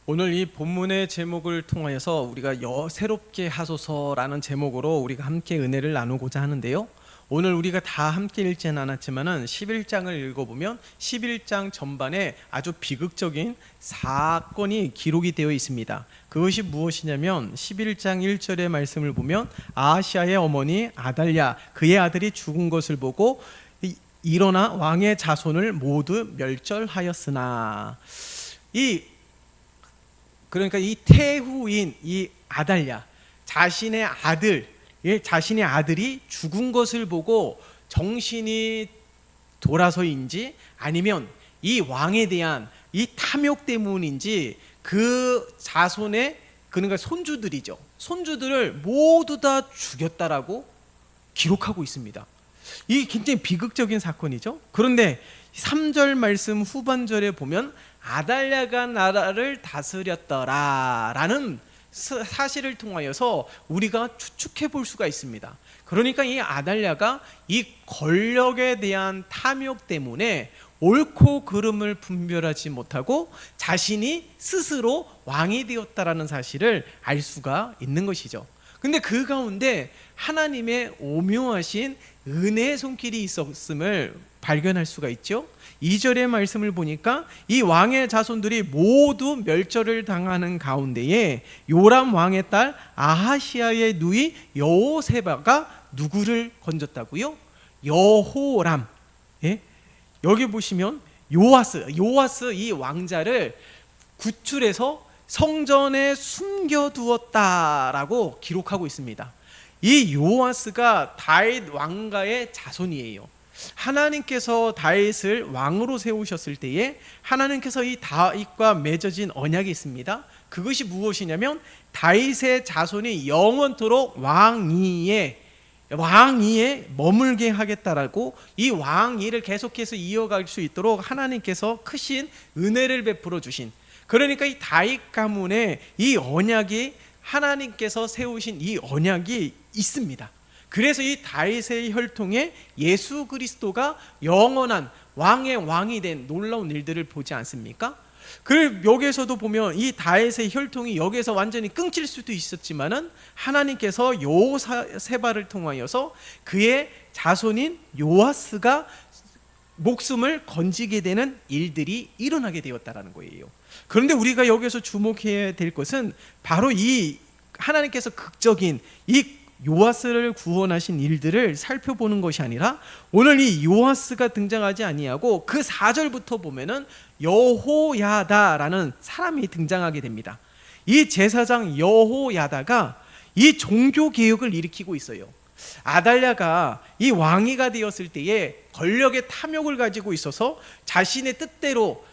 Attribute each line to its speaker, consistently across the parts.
Speaker 1: 오늘 이 본문의 제목을 통하여서 우리가 새롭게 하소서라는 제목으로 우리가 함께 은혜를 나누고자 하는데요. 오늘 우리가 다 함께 읽지는 않았지만은 11장을 읽어보면 11장 전반에 아주 비극적인 사건이 기록이 되어 있습니다. 그것이 무엇이냐면 11장 1절의 말씀을 보면 아하시아의 어머니 아달랴 그의 아들이 죽은 것을 보고 일어나 왕의 자손을 모두 멸절하였으나 그러니까 이 태후인 이 아달랴 자신의 아들이 죽은 것을 보고 정신이 돌아서인지 아니면 이 왕에 대한 이 탐욕 때문인지 그 자손의 그러니까 손주들을 모두 다 죽였다라고 기록하고 있습니다. 이 굉장히 비극적인 사건이죠. 그런데 3절 말씀 후반절에 보면 아달랴가 나라를 다스렸더라라는 사실을 통하여서 우리가 추측해 볼 수가 있습니다. 그러니까 이 아달랴가 이 권력에 대한 탐욕 때문에 옳고 그름을 분별하지 못하고 자신이 스스로 왕이 되었다라는 사실을 알 수가 있는 것이죠. 근데 그 가운데 하나님의 오묘하신 은혜의 손길이 있었음을 발견할 수가 있죠. 2절의 말씀을 보니까 이 왕의 자손들이 모두 멸절을 당하는 가운데에 요람 왕의 딸 아하시아의 누이 여호세바가 누구를 건졌다고요? 여호람. 예? 여기 보시면 요아스 이 왕자를 구출해서 성전에 숨겨두었다라고 기록하고 있습니다. 이 요아스가 다윗 왕가의 자손이에요. 하나님께서 다윗을 왕으로 세우셨을 때에 하나님께서 이 다윗과 맺어진 언약이 있습니다. 그것이 무엇이냐면 다윗의 자손이 영원토록 왕위에 머물게 하겠다라고 이 왕위를 계속해서 이어갈 수 있도록 하나님께서 크신 은혜를 베풀어 주신, 그러니까 이 다윗 가문에 이 언약이 하나님께서 세우신 이 언약이 있습니다. 그래서 이 다윗의 혈통에 예수 그리스도가 영원한 왕의 왕이 된 놀라운 일들을 보지 않습니까? 여기에서도 보면 이 다윗의 혈통이 여기에서 완전히 끊길 수도 있었지만은 하나님께서 여호세바를 통하여서 그의 자손인 요아스가 목숨을 건지게 되는 일들이 일어나게 되었다라는 거예요. 그런데 우리가 여기서 주목해야 될 것은 바로 이 하나님께서 극적인 이 요아스를 구원하신 일들을 살펴보는 것이 아니라 오늘 이 요아스가 등장하지 아니하고 그 4절부터 보면은 여호야다라는 사람이 등장하게 됩니다. 이 제사장 여호야다가 이 종교 개혁을 일으키고 있어요. 아달랴가 이 왕위가 되었을 때에 권력의 탐욕을 가지고 있어서 자신의 뜻대로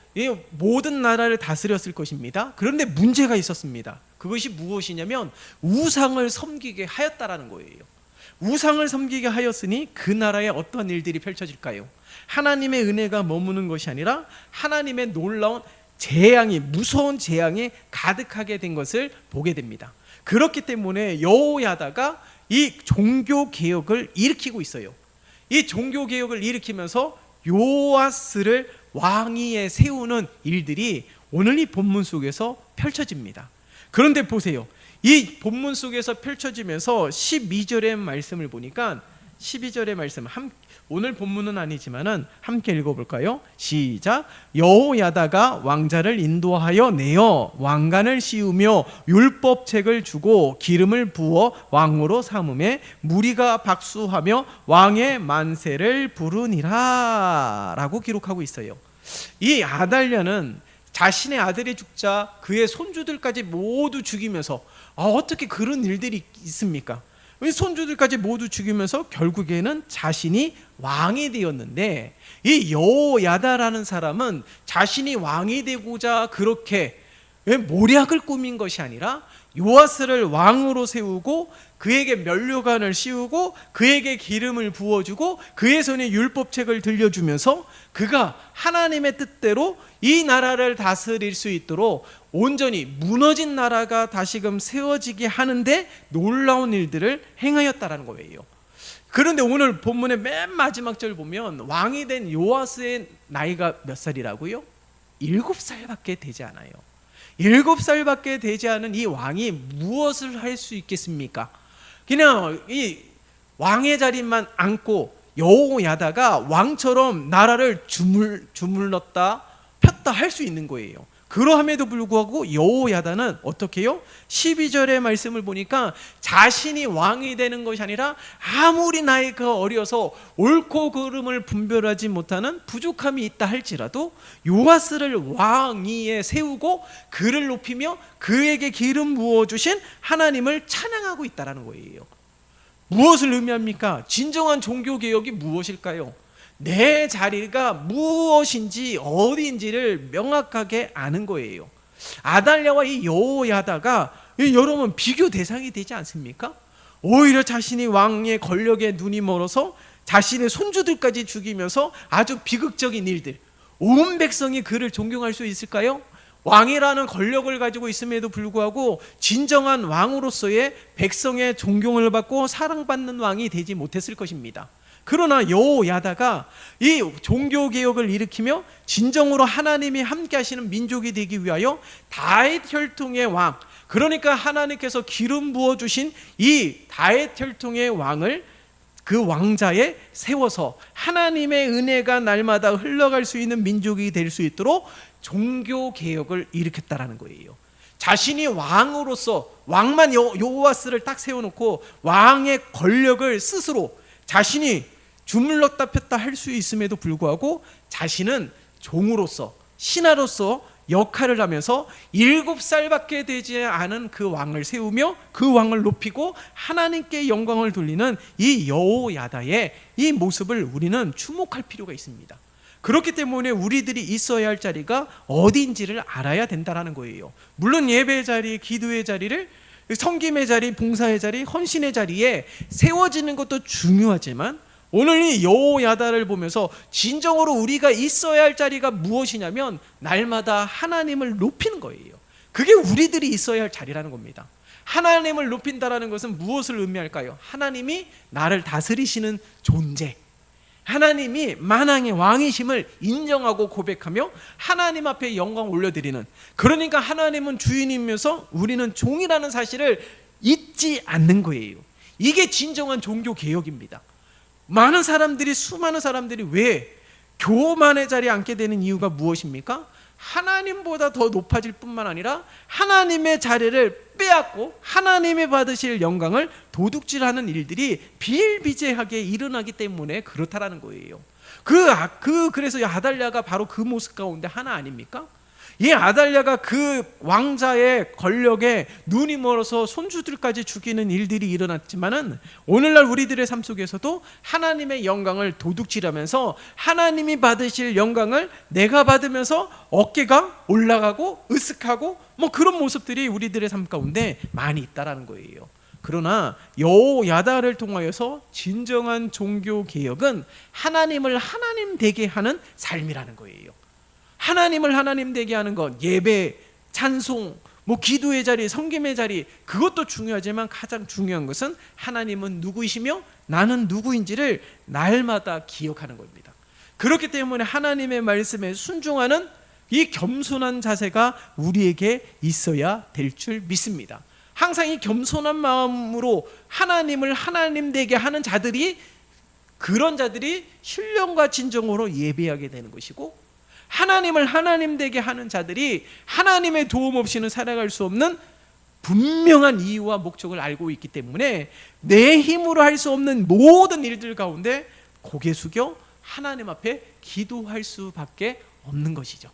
Speaker 1: 모든 나라를 다스렸을 것입니다. 그런데 문제가 있었습니다. 그것이 무엇이냐면 우상을 섬기게 하였다라는 거예요. 우상을 섬기게 하였으니 그 나라에 어떤 일들이 펼쳐질까요? 하나님의 은혜가 머무는 것이 아니라 하나님의 놀라운 무서운 재앙이 가득하게 된 것을 보게 됩니다. 그렇기 때문에 여호야다가 이 종교 개혁을 일으키고 있어요. 이 종교 개혁을 일으키면서 요아스를 왕위에 세우는 일들이 오늘 이 본문 속에서 펼쳐집니다. 그런데 보세요. 이 본문 속에서 펼쳐지면서 12절의 말씀을 보니까 12절의 말씀 오늘 본문은 아니지만은 함께 읽어볼까요? 시작. 여호야다가 왕자를 인도하여 내어 왕관을 씌우며 율법책을 주고 기름을 부어 왕으로 삼음에 무리가 박수하며 왕의 만세를 부르니라 라고 기록하고 있어요. 이 아달랴는 자신의 아들이 죽자 그의 손주들까지 모두 죽이면서 어떻게 그런 일들이 있습니까? 손주들까지 모두 죽이면서 결국에는 자신이 왕이 되었는데 이 여호야다라는 사람은 자신이 왕이 되고자 그렇게 모략을 꾸민 것이 아니라 요아스를 왕으로 세우고 그에게 면류관을 씌우고 그에게 기름을 부어주고 그의 손에 율법책을 들려주면서 그가 하나님의 뜻대로 이 나라를 다스릴 수 있도록 온전히 무너진 나라가 다시금 세워지게 하는데 놀라운 일들을 행하였다라는 거예요. 그런데 오늘 본문의 맨 마지막 절 보면 왕이 된 요아스의 나이가 몇 살이라고요? 7살밖에 되지 않아요. 7살밖에 되지 않은 이 왕이 무엇을 할 수 있겠습니까? 그냥 이 왕의 자리만 앉고 여호야다가 왕처럼 나라를 주물렀다 폈다 할 수 있는 거예요. 그러함에도 불구하고 여호야다는 어떻게 해요? 12절의 말씀을 보니까 자신이 왕이 되는 것이 아니라 아무리 나이가 어려서 옳고 그름을 분별하지 못하는 부족함이 있다 할지라도 요아스를 왕위에 세우고 그를 높이며 그에게 기름 부어주신 하나님을 찬양하고 있다는 거예요. 무엇을 의미합니까? 진정한 종교개혁이 무엇일까요? 내 자리가 무엇인지 어디인지를 명확하게 아는 거예요. 아달랴와 이 여호야다가 여러분 비교 대상이 되지 않습니까? 오히려 자신이 왕의 권력에 눈이 멀어서 자신의 손주들까지 죽이면서 아주 비극적인 일들, 온 백성이 그를 존경할 수 있을까요? 왕이라는 권력을 가지고 있음에도 불구하고 진정한 왕으로서의 백성의 존경을 받고 사랑받는 왕이 되지 못했을 것입니다. 그러나 여호야다가 이 종교개혁을 일으키며 진정으로 하나님이 함께 하시는 민족이 되기 위하여 다윗 혈통의 왕, 그러니까 하나님께서 기름 부어주신 이 다윗 혈통의 왕을 그 왕자에 세워서 하나님의 은혜가 날마다 흘러갈 수 있는 민족이 될 수 있도록 종교개혁을 일으켰다라는 거예요. 자신이 왕으로서 왕만 요아스를 딱 세워놓고 왕의 권력을 스스로 자신이 주물렀다 폈다 할 수 있음에도 불구하고 자신은 종으로서 신하로서 역할을 하면서 7살밖에 되지 않은 그 왕을 세우며 그 왕을 높이고 하나님께 영광을 돌리는 이 여호야다의 이 모습을 우리는 주목할 필요가 있습니다. 그렇기 때문에 우리들이 있어야 할 자리가 어디인지를 알아야 된다는 거예요. 물론 예배의 자리, 기도의 자리를 섬김의 자리, 봉사의 자리, 헌신의 자리에 세워지는 것도 중요하지만 오늘 이 여호야다를 보면서 진정으로 우리가 있어야 할 자리가 무엇이냐면 날마다 하나님을 높이는 거예요. 그게 우리들이 있어야 할 자리라는 겁니다. 하나님을 높인다라는 것은 무엇을 의미할까요? 하나님이 나를 다스리시는 존재, 하나님이 만왕의 왕이심을 인정하고 고백하며 하나님 앞에 영광 올려드리는, 그러니까 하나님은 주인이면서 우리는 종이라는 사실을 잊지 않는 거예요. 이게 진정한 종교개혁입니다. 수많은 사람들이 왜 교만의 자리에 앉게 되는 이유가 무엇입니까? 하나님보다 더 높아질 뿐만 아니라 하나님의 자리를 빼앗고 하나님이 받으실 영광을 도둑질하는 일들이 비일비재하게 일어나기 때문에 그렇다라는 거예요. 그래서 아달랴가 바로 그 모습 가운데 하나 아닙니까? 이 아달랴가 그 왕자의 권력에 눈이 멀어서 손주들까지 죽이는 일들이 일어났지만은 오늘날 우리들의 삶 속에서도 하나님의 영광을 도둑질하면서 하나님이 받으실 영광을 내가 받으면서 어깨가 올라가고 으쓱하고 그런 모습들이 우리들의 삶 가운데 많이 있다라는 거예요. 그러나 여호야다를 통하여서 진정한 종교개혁은 하나님을 하나님 되게 하는 삶이라는 거예요. 하나님을 하나님 되게 하는 것, 예배, 찬송, 기도의 자리, 섬김의 자리, 그것도 중요하지만 가장 중요한 것은 하나님은 누구이시며 나는 누구인지를 날마다 기억하는 겁니다. 그렇기 때문에 하나님의 말씀에 순종하는 이 겸손한 자세가 우리에게 있어야 될 줄 믿습니다. 항상 이 겸손한 마음으로 하나님을 하나님 되게 하는 자들이, 그런 자들이 신령과 진정으로 예배하게 되는 것이고, 하나님을 하나님 되게 하는 자들이 하나님의 도움 없이는 살아갈 수 없는 분명한 이유와 목적을 알고 있기 때문에 내 힘으로 할 수 없는 모든 일들 가운데 고개 숙여 하나님 앞에 기도할 수밖에 없는 것이죠.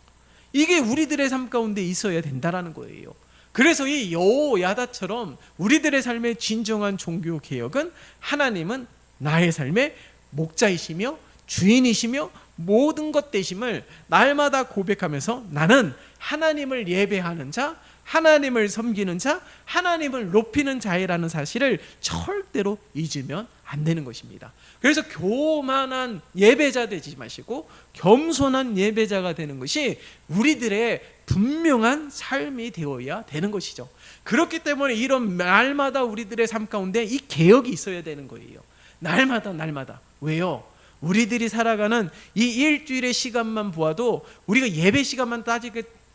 Speaker 1: 이게 우리들의 삶 가운데 있어야 된다라는 거예요. 그래서 이 여호야다처럼 우리들의 삶의 진정한 종교개혁은 하나님은 나의 삶의 목자이시며 주인이시며 모든 것 되심을 날마다 고백하면서 나는 하나님을 예배하는 자, 하나님을 섬기는 자, 하나님을 높이는 자이라는 사실을 절대로 잊으면 안 되는 것입니다. 그래서 교만한 예배자 되지 마시고 겸손한 예배자가 되는 것이 우리들의 분명한 삶이 되어야 되는 것이죠. 그렇기 때문에 이런 날마다 우리들의 삶 가운데 이 개혁이 있어야 되는 거예요. 날마다. 왜요? 우리들이 살아가는 이 일주일의 시간만 보아도 우리가 예배 시간만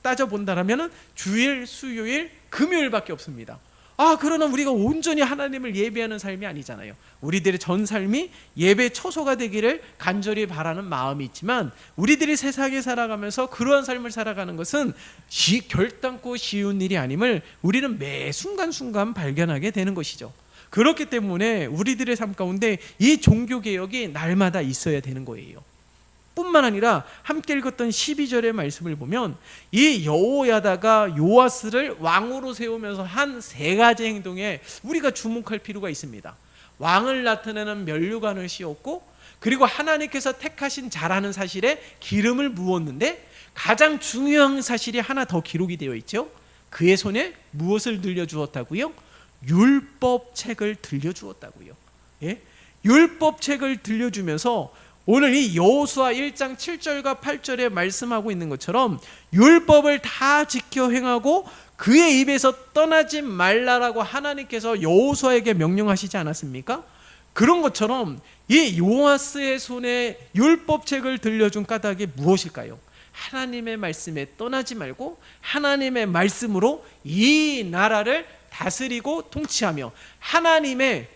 Speaker 1: 따져본다라면 주일, 수요일, 금요일밖에 없습니다. 그러나 우리가 온전히 하나님을 예배하는 삶이 아니잖아요. 우리들의 전 삶이 예배 처소가 되기를 간절히 바라는 마음이 있지만 우리들이 세상에 살아가면서 그러한 삶을 살아가는 것은 결단코 쉬운 일이 아님을 우리는 매 순간순간 발견하게 되는 것이죠. 그렇기 때문에 우리들의 삶 가운데 이 종교개혁이 날마다 있어야 되는 거예요. 뿐만 아니라 함께 읽었던 12절의 말씀을 보면 이 여호야다가 요아스를 왕으로 세우면서 한 세 가지 행동에 우리가 주목할 필요가 있습니다. 왕을 나타내는 면류관을 씌웠고, 그리고 하나님께서 택하신 자라는 사실에 기름을 부었는데, 가장 중요한 사실이 하나 더 기록이 되어 있죠. 그의 손에 무엇을 들려주었다고요? 율법책을 들려주었다고요. 예? 율법책을 들려주면서 오늘 이 여호수아 1장 7절과 8절에 말씀하고 있는 것처럼 율법을 다 지켜 행하고 그의 입에서 떠나지 말라라고 하나님께서 여호수아에게 명령하시지 않았습니까? 그런 것처럼 이 요아스의 손에 율법책을 들려준 까닭이 무엇일까요? 하나님의 말씀에 떠나지 말고 하나님의 말씀으로 이 나라를 다스리고 통치하며 하나님의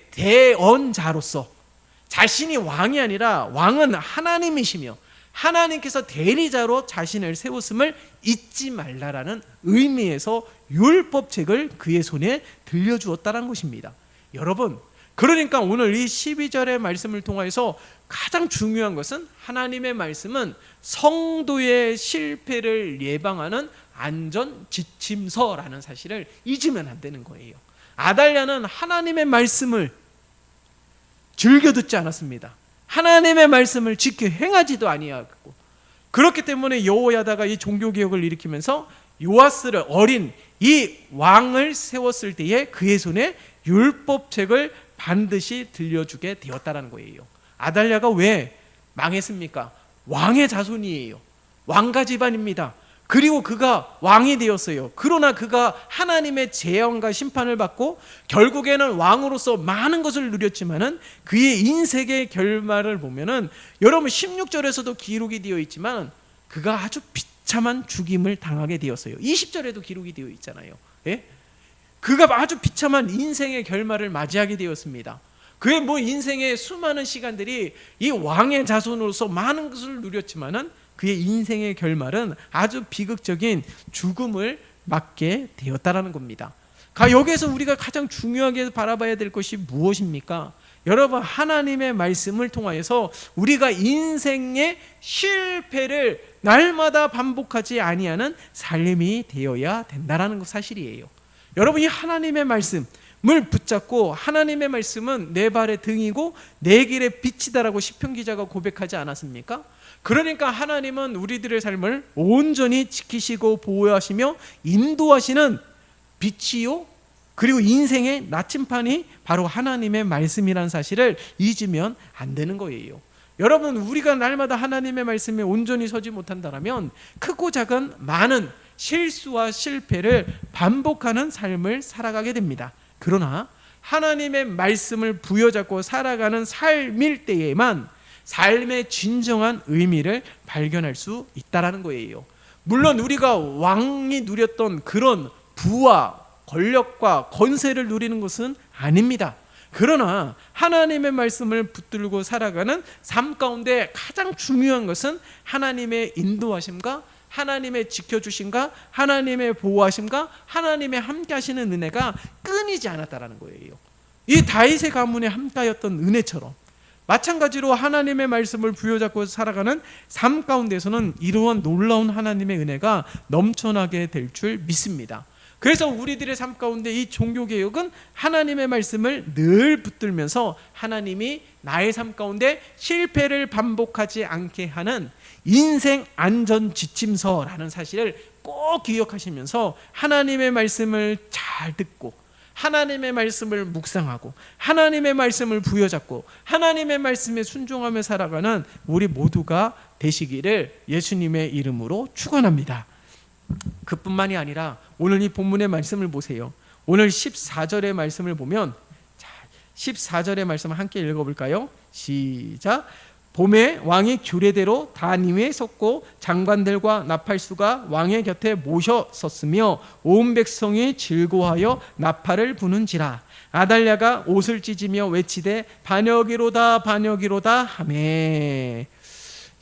Speaker 1: 대언자로서, 자신이 왕이 아니라 왕은 하나님이시며 하나님께서 대리자로 자신을 세웠음을 잊지 말라라는 의미에서 율법책을 그의 손에 들려주었다는 것입니다. 여러분, 그러니까 오늘 이 12절의 말씀을 통해서 가장 중요한 것은 하나님의 말씀은 성도의 실패를 예방하는 안전 지침서라는 사실을 잊으면 안 되는 거예요. 아달랴는 하나님의 말씀을 즐겨 듣지 않았습니다. 하나님의 말씀을 지켜 행하지도 아니하고, 그렇기 때문에 여호야다가 이 종교개혁을 일으키면서 요아스를 어린 이 왕을 세웠을 때에 그의 손에 율법책을 반드시 들려주게 되었다는 거예요. 아달랴가 왜 망했습니까? 왕의 자손이에요. 왕가 집안입니다. 그리고 그가 왕이 되었어요. 그러나 그가 하나님의 재앙과 심판을 받고 결국에는 왕으로서 많은 것을 누렸지만은 그의 인생의 결말을 보면은 여러분 16절에서도 기록이 되어 있지만 그가 아주 비참한 죽임을 당하게 되었어요. 20절에도 기록이 되어 있잖아요. 예? 그가 아주 비참한 인생의 결말을 맞이하게 되었습니다. 그의 인생의 수많은 시간들이 이 왕의 자손으로서 많은 것을 누렸지만은 그의 인생의 결말은 아주 비극적인 죽음을 맞게 되었다라는 겁니다. 여기에서 우리가 가장 중요하게 바라봐야 될 것이 무엇입니까? 여러분, 하나님의 말씀을 통하여서 우리가 인생의 실패를 날마다 반복하지 아니하는 삶이 되어야 된다는 사실이에요. 여러분, 이 하나님의 말씀을 붙잡고, 하나님의 말씀은 내 발의 등이고 내 길의 빛이다라고 시편 기자가 고백하지 않았습니까? 그러니까 하나님은 우리들의 삶을 온전히 지키시고 보호하시며 인도하시는 빛이요, 그리고 인생의 나침판이 바로 하나님의 말씀이라는 사실을 잊으면 안 되는 거예요. 여러분, 우리가 날마다 하나님의 말씀에 온전히 서지 못한다면 크고 작은 많은 실수와 실패를 반복하는 삶을 살아가게 됩니다. 그러나 하나님의 말씀을 부여잡고 살아가는 삶일 때에만 삶의 진정한 의미를 발견할 수 있다는 거예요. 물론 우리가 왕이 누렸던 그런 부와 권력과 권세를 누리는 것은 아닙니다. 그러나 하나님의 말씀을 붙들고 살아가는 삶 가운데 가장 중요한 것은 하나님의 인도하심과 하나님의 지켜주심과 하나님의 보호하심과 하나님의 함께하시는 은혜가 끊이지 않았다는 거예요. 이 다윗의 가문에 함께하였던 은혜처럼 마찬가지로 하나님의 말씀을 부여잡고 살아가는 삶 가운데서는 이러한 놀라운 하나님의 은혜가 넘쳐나게 될 줄 믿습니다. 그래서 우리들의 삶 가운데 이 종교개혁은 하나님의 말씀을 늘 붙들면서 하나님이 나의 삶 가운데 실패를 반복하지 않게 하는 인생 안전 지침서라는 사실을 꼭 기억하시면서 하나님의 말씀을 잘 듣고 하나님의 말씀을 묵상하고 하나님의 말씀을 부여잡고 하나님의 말씀에 순종하며 살아가는 우리 모두가 되시기를 예수님의 이름으로 축원합니다. 그뿐만이 아니라 오늘 이 본문의 말씀을 보세요. 오늘 14절의 말씀을 보면 14절의 말씀을 함께 읽어볼까요? 시작. 봄에 왕이 규례대로 단 위에 섰고 장관들과 나팔수가 왕의 곁에 모셔섰으며 온 백성이 즐거워하여 나팔을 부는지라. 아달랴가 옷을 찢으며 외치되 반역이로다 반역이로다 하매.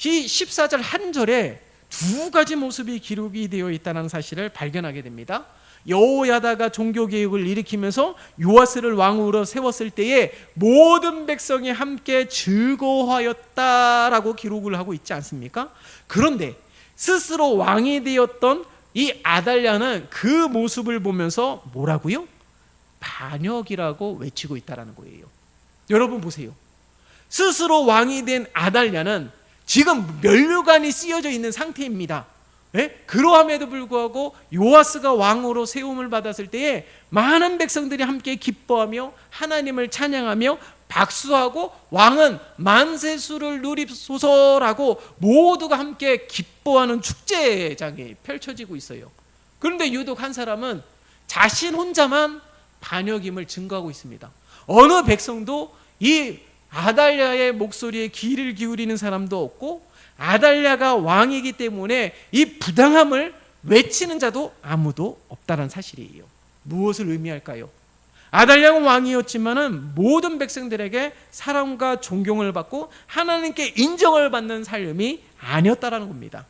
Speaker 1: 이 14절 한 절에 두 가지 모습이 기록이 되어 있다는 사실을 발견하게 됩니다. 여호야다가 종교개혁을 일으키면서 요아스를 왕으로 세웠을 때에 모든 백성이 함께 즐거워하였다라고 기록을 하고 있지 않습니까? 그런데 스스로 왕이 되었던 이 아달랴는 그 모습을 보면서 뭐라고요? 반역이라고 외치고 있다는 거예요. 여러분 보세요. 스스로 왕이 된 아달랴는 지금 면류관이 씌어져 있는 상태입니다. 그러함에도 불구하고 요아스가 왕으로 세움을 받았을 때에 많은 백성들이 함께 기뻐하며 하나님을 찬양하며 박수하고 왕은 만세수를 누리소서라고 모두가 함께 기뻐하는 축제장이 펼쳐지고 있어요. 그런데 유독 한 사람은 자신 혼자만 반역임을 증거하고 있습니다. 어느 백성도 이 아달랴의 목소리에 귀를 기울이는 사람도 없고 아달랴가 왕이기 때문에 이 부당함을 외치는 자도 아무도 없다는 사실이에요. 무엇을 의미할까요? 아달랴는 왕이었지만은 모든 백성들에게 사랑과 존경을 받고 하나님께 인정을 받는 삶이 아니었다라는 겁니다.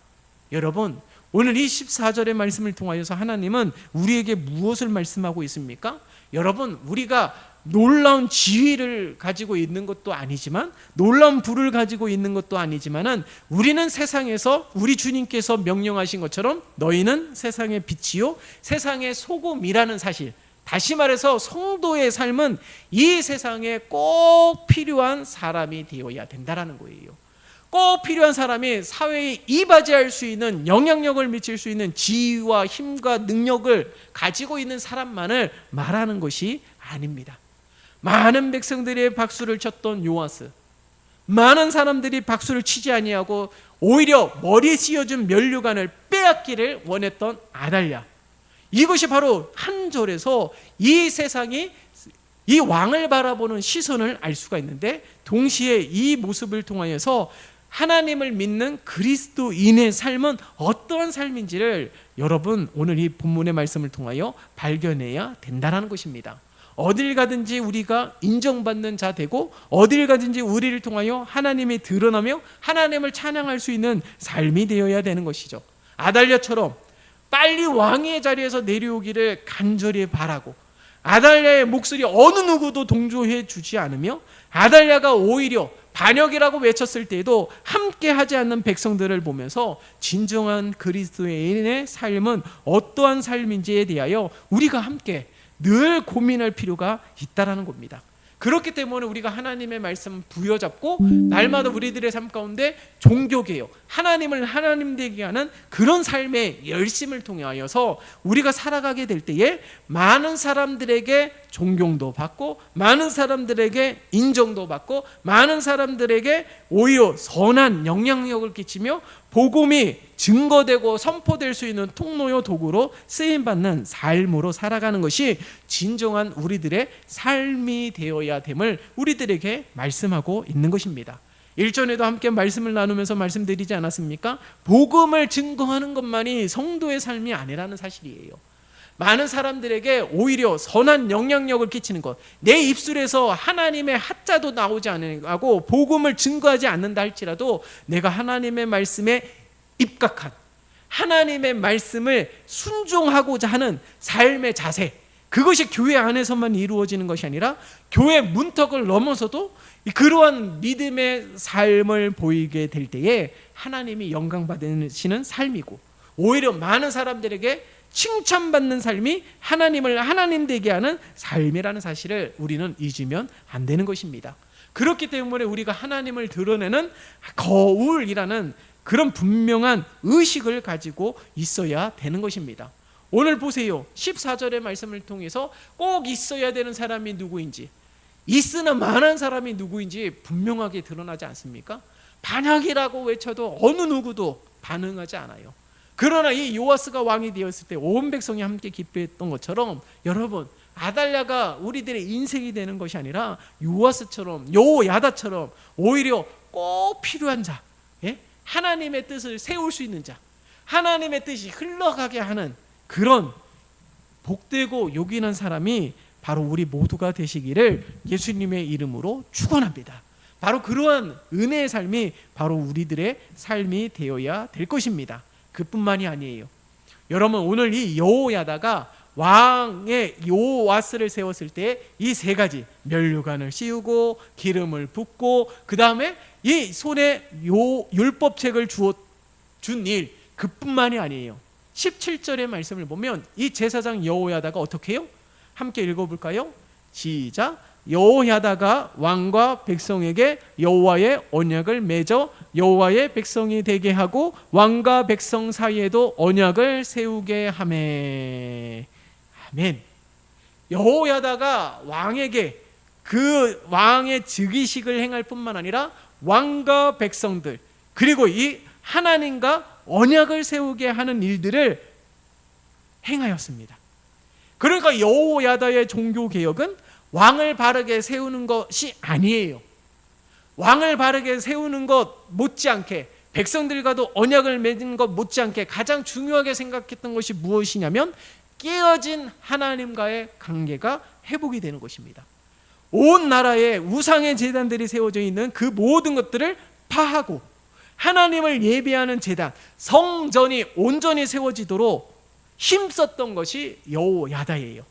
Speaker 1: 여러분, 오늘 이 14절의 말씀을 통하여서 하나님은 우리에게 무엇을 말씀하고 있습니까? 여러분, 우리가 놀라운 지위를 가지고 있는 것도 아니지만 놀라운 부를 가지고 있는 것도 아니지만은 우리는 세상에서 우리 주님께서 명령하신 것처럼 너희는 세상의 빛이요 세상의 소금이라는 사실, 다시 말해서 성도의 삶은 이 세상에 꼭 필요한 사람이 되어야 된다라는 거예요. 꼭 필요한 사람이 사회에 이바지할 수 있는 영향력을 미칠 수 있는 지위와 힘과 능력을 가지고 있는 사람만을 말하는 것이 아닙니다. 많은 백성들이 박수를 쳤던 요아스, 많은 사람들이 박수를 치지 아니하고 오히려 머리에 씌워준 면류관을 빼앗기를 원했던 아달랴, 이것이 바로 한 절에서 이 세상이 이 왕을 바라보는 시선을 알 수가 있는데, 동시에 이 모습을 통하여서 하나님을 믿는 그리스도인의 삶은 어떠한 삶인지를 여러분 오늘 이 본문의 말씀을 통하여 발견해야 된다는 것입니다. 어딜 가든지 우리가 인정받는 자 되고 어딜 가든지 우리를 통하여 하나님이 드러나며 하나님을 찬양할 수 있는 삶이 되어야 되는 것이죠. 아달랴처럼 빨리 왕의 자리에서 내려오기를 간절히 바라고 아달랴의 목소리 어느 누구도 동조해 주지 않으며 아달랴가 오히려 반역이라고 외쳤을 때에도 함께 하지 않는 백성들을 보면서 진정한 그리스도인의 삶은 어떠한 삶인지에 대하여 우리가 함께 늘 고민할 필요가 있다라는 겁니다. 그렇기 때문에 우리가 하나님의 말씀 부여잡고 날마다 우리들의 삶 가운데 종교개혁, 하나님을 하나님 되게 하는 그런 삶의 열심을 통하여서 우리가 살아가게 될 때에 많은 사람들에게 존경도 받고 많은 사람들에게 인정도 받고 많은 사람들에게 오히려 선한 영향력을 끼치며 복음이 증거되고 선포될 수 있는 통로요 도구로 쓰임받는 삶으로 살아가는 것이 진정한 우리들의 삶이 되어야 됨을 우리들에게 말씀하고 있는 것입니다. 일전에도 함께 말씀을 나누면서 말씀드리지 않았습니까? 복음을 증거하는 것만이 성도의 삶이 아니라는 사실이에요. 많은 사람들에게 오히려 선한 영향력을 끼치는 것, 내 입술에서 하나님의 하자도 나오지 않고 복음을 증거하지 않는다 할지라도 내가 하나님의 말씀에 입각한 하나님의 말씀을 순종하고자 하는 삶의 자세, 그것이 교회 안에서만 이루어지는 것이 아니라 교회 문턱을 넘어서도 그러한 믿음의 삶을 보이게 될 때에 하나님이 영광 받으시는 삶이고 오히려 많은 사람들에게 칭찬받는 삶이 하나님을 하나님 되게 하는 삶이라는 사실을 우리는 잊으면 안 되는 것입니다. 그렇기 때문에 우리가 하나님을 드러내는 거울이라는 그런 분명한 의식을 가지고 있어야 되는 것입니다. 오늘 보세요. 14절의 말씀을 통해서 꼭 있어야 되는 사람이 누구인지, 있으나 많은 사람이 누구인지 분명하게 드러나지 않습니까? 반역이라고 외쳐도 어느 누구도 반응하지 않아요. 그러나 이 요아스가 왕이 되었을 때 온 백성이 함께 기뻐했던 것처럼 여러분, 아달랴가 우리들의 인생이 되는 것이 아니라 요아스처럼, 여호야다처럼 오히려 꼭 필요한 자, 예? 하나님의 뜻을 세울 수 있는 자, 하나님의 뜻이 흘러가게 하는 그런 복되고 요긴한 사람이 바로 우리 모두가 되시기를 예수님의 이름으로 축원합니다. 바로 그러한 은혜의 삶이 바로 우리들의 삶이 되어야 될 것입니다. 그뿐만이 아니에요. 여러분, 오늘 이 여호야다가 왕의 요아스를 세웠을 때 이 세 가지, 면류관을 씌우고 기름을 붓고 그 다음에 이 손에 율법책을 준 일, 그뿐만이 아니에요. 17절의 말씀을 보면 이 제사장 여호야다가 어떻게 해요? 함께 읽어볼까요? 시작. 여호야다가 왕과 백성에게 여호와의 언약을 맺어 여호와의 백성이 되게 하고 왕과 백성 사이에도 언약을 세우게 하매. 아멘. 여호야다가 왕에게 그 왕의 즉위식을 행할 뿐만 아니라 왕과 백성들 그리고 이 하나님과 언약을 세우게 하는 일들을 행하였습니다. 그러니까 여호야다의 종교개혁은 왕을 바르게 세우는 것이 아니에요. 왕을 바르게 세우는 것 못지않게 백성들과도 언약을 맺은 것 못지않게 가장 중요하게 생각했던 것이 무엇이냐면 깨어진 하나님과의 관계가 회복이 되는 것입니다. 온 나라에 우상의 제단들이 세워져 있는 그 모든 것들을 파하고 하나님을 예배하는 제단, 성전이 온전히 세워지도록 힘썼던 것이 여호야다예요.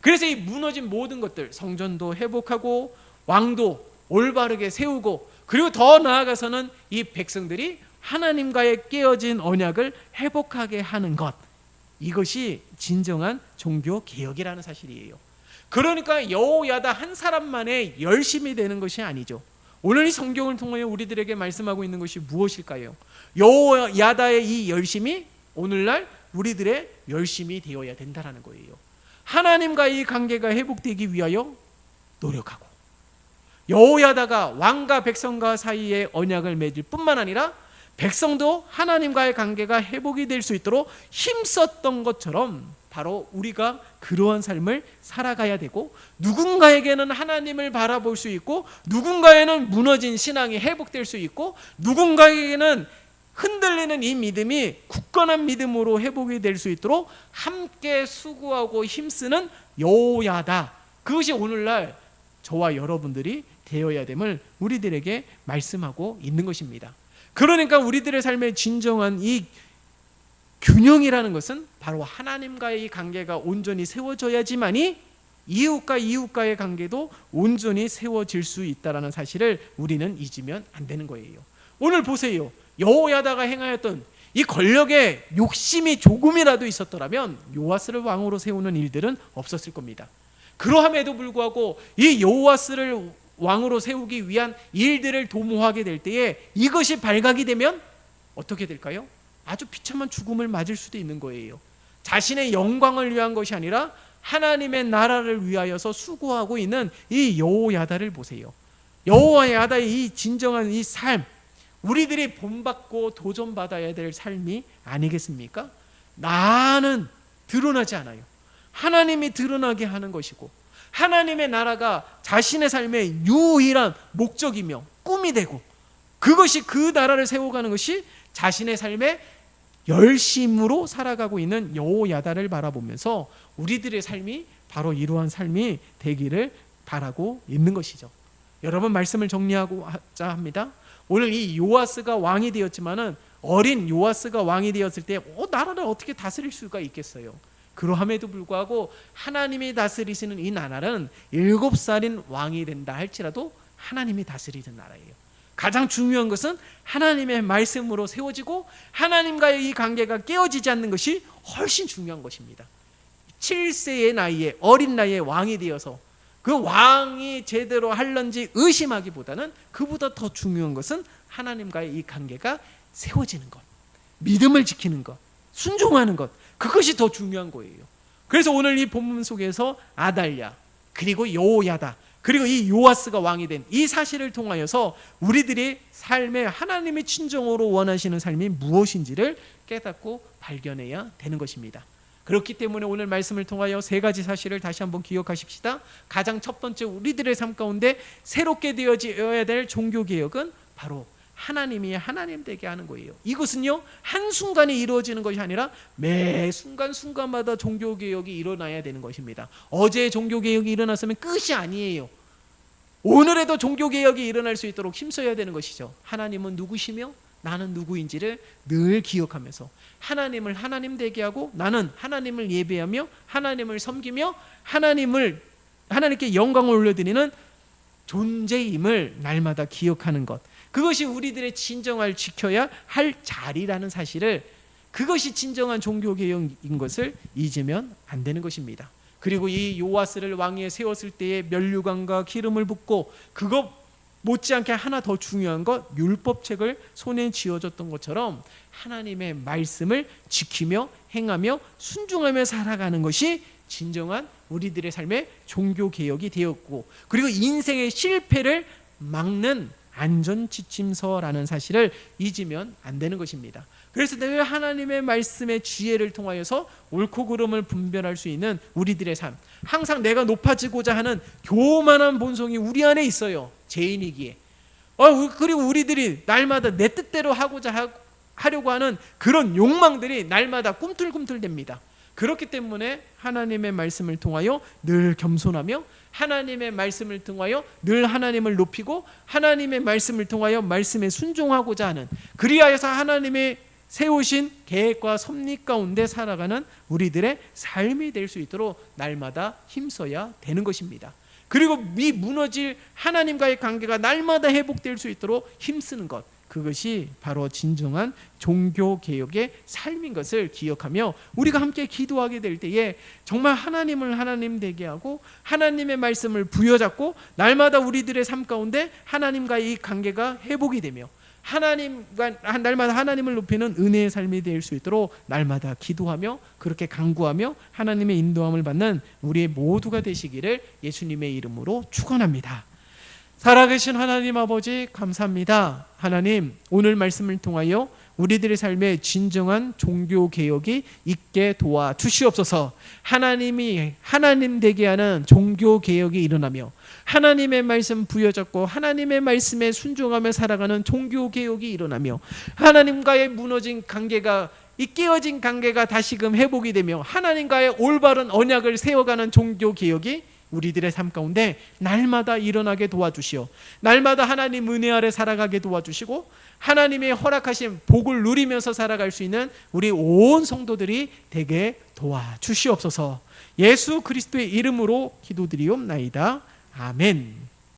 Speaker 1: 그래서 이 무너진 모든 것들, 성전도 회복하고 왕도 올바르게 세우고 그리고 더 나아가서는 이 백성들이 하나님과의 깨어진 언약을 회복하게 하는 것, 이것이 진정한 종교 개혁이라는 사실이에요. 그러니까 여호야다 한 사람만의 열심이 되는 것이 아니죠. 오늘 이 성경을 통해 우리들에게 말씀하고 있는 것이 무엇일까요? 여호야다의 이 열심이 오늘날 우리들의 열심이 되어야 된다는 거예요. 하나님과의 이 관계가 회복되기 위하여 노력하고 여호야다가 왕과 백성과 사이에 언약을 맺을 뿐만 아니라 백성도 하나님과의 관계가 회복이 될 수 있도록 힘썼던 것처럼 바로 우리가 그러한 삶을 살아가야 되고 누군가에게는 하나님을 바라볼 수 있고 누군가에는 무너진 신앙이 회복될 수 있고 누군가에게는 흔들리는 이 믿음이 굳건한 믿음으로 회복이 될 수 있도록 함께 수고하고 힘쓰는 여호야다, 그것이 오늘날 저와 여러분들이 되어야 됨을 우리들에게 말씀하고 있는 것입니다. 그러니까 우리들의 삶의 진정한 이 균형이라는 것은 바로 하나님과의 이 관계가 온전히 세워져야지만이 이웃과 이웃과의 관계도 온전히 세워질 수 있다는 사실을 우리는 잊으면 안 되는 거예요. 오늘 보세요. 여호야다가 행하였던 이 권력에 욕심이 조금이라도 있었더라면 요아스를 왕으로 세우는 일들은 없었을 겁니다. 그러함에도 불구하고 이 요아스를 왕으로 세우기 위한 일들을 도모하게 될 때에 이것이 발각이 되면 어떻게 될까요? 아주 비참한 죽음을 맞을 수도 있는 거예요. 자신의 영광을 위한 것이 아니라 하나님의 나라를 위하여서 수고하고 있는 이 여호야다를 보세요. 여호야다의 이 진정한 이 삶, 우리들이 본받고 도전받아야 될 삶이 아니겠습니까? 나는 드러나지 않아요. 하나님이 드러나게 하는 것이고 하나님의 나라가 자신의 삶의 유일한 목적이며 꿈이 되고 그것이 그 나라를 세워가는 것이 자신의 삶의 열심으로 살아가고 있는 여호야다를 바라보면서 우리들의 삶이 바로 이러한 삶이 되기를 바라고 있는 것이죠. 여러분, 말씀을 정리하고자 합니다. 오늘 이 요아스가 왕이 되었지만은 어린 요아스가 왕이 되었을 때 나라를 어떻게 다스릴 수가 있겠어요? 그러함에도 불구하고 하나님이 다스리시는 이 나라는 7살인 왕이 된다 할지라도 하나님이 다스리는 나라예요. 가장 중요한 것은 하나님의 말씀으로 세워지고 하나님과의 이 관계가 깨어지지 않는 것이 훨씬 중요한 것입니다. 7세의 나이에 어린 나이에 왕이 되어서 그 왕이 제대로 할런지 의심하기보다는 그보다 더 중요한 것은 하나님과의 이 관계가 세워지는 것, 믿음을 지키는 것, 순종하는 것, 그것이 더 중요한 거예요. 그래서 오늘 이 본문 속에서 아달랴 그리고 여호야다 그리고 이 요아스가 왕이 된 이 사실을 통하여서 우리들이 삶에 하나님이 진정으로 원하시는 삶이 무엇인지를 깨닫고 발견해야 되는 것입니다. 그렇기 때문에 오늘 말씀을 통하여 세 가지 사실을 다시 한번 기억하십시다. 가장 첫 번째, 우리들의 삶 가운데 새롭게 되어져야 될 종교개혁은 바로 하나님이 하나님 되게 하는 거예요. 이것은요 한순간에 이루어지는 것이 아니라 매 순간순간마다 종교개혁이 일어나야 되는 것입니다. 어제 종교개혁이 일어났으면 끝이 아니에요. 오늘에도 종교개혁이 일어날 수 있도록 힘써야 되는 것이죠. 하나님은 누구시며 나는 누구인지를 늘 기억하면서 하나님을 하나님 되게 하고 나는 하나님을 예배하며 하나님을 섬기며 하나님께 영광을 올려드리는 존재임을 날마다 기억하는 것, 그것이 우리들의 진정할 지켜야 할 자리라는 사실을, 그것이 진정한 종교개혁인 것을 잊으면 안 되는 것입니다. 그리고 이 요아스를 왕위에 세웠을 때에 면류관과 기름을 붓고 그것 못지않게 하나 더 중요한 것 율법책을 손에 쥐어줬던 것처럼 하나님의 말씀을 지키며 행하며 순종하며 살아가는 것이 진정한 우리들의 삶의 종교개혁이 되었고, 그리고 인생의 실패를 막는 안전지침서라는 사실을 잊으면 안 되는 것입니다. 그래서 늘 하나님의 말씀의 지혜를 통하여서 옳고 그름을 분별할 수 있는 우리들의 삶, 항상 내가 높아지고자 하는 교만한 본성이 우리 안에 있어요. 죄인이기에. 그리고 우리들이 날마다 내 뜻대로 하려고 하는 그런 욕망들이 날마다 꿈틀꿈틀댑니다. 그렇기 때문에 하나님의 말씀을 통하여 늘 겸손하며 하나님의 말씀을 통하여 늘 하나님을 높이고 하나님의 말씀을 통하여 말씀에 순종하고자 하는, 그리하여서 하나님의 세우신 계획과 섭리 가운데 살아가는 우리들의 삶이 될 수 있도록 날마다 힘써야 되는 것입니다. 그리고 이 무너질 하나님과의 관계가 날마다 회복될 수 있도록 힘쓰는 것, 그것이 바로 진정한 종교개혁의 삶인 것을 기억하며 우리가 함께 기도하게 될 때에 정말 하나님을 하나님 되게 하고 하나님의 말씀을 부여잡고 날마다 우리들의 삶 가운데 하나님과의 이 관계가 회복이 되며 날마다 하나님을 높이는 은혜의 삶이 될 수 있도록 날마다 기도하며 그렇게 간구하며 하나님의 인도함을 받는 우리 모두가 되시기를 예수님의 이름으로 축원합니다. 살아계신 하나님 아버지 감사합니다. 하나님, 오늘 말씀을 통하여 우리들의 삶에 진정한 종교개혁이 있게 도와주시옵소서. 하나님이 하나님 되게 하는 종교개혁이 일어나며 하나님의 말씀 부여잡고 하나님의 말씀에 순종하며 살아가는 종교개혁이 일어나며 하나님과의 무너진 관계가, 이 깨어진 관계가 다시금 회복이 되며 하나님과의 올바른 언약을 세워가는 종교개혁이 우리들의 삶 가운데 날마다 일어나게 도와주시오. 날마다 하나님 은혜 아래 살아가게 도와주시고 하나님의 허락하신 복을 누리면서 살아갈 수 있는 우리 온 성도들이 되게 도와주시옵소서. 예수 그리스도의 이름으로 기도드리옵나이다. 아멘.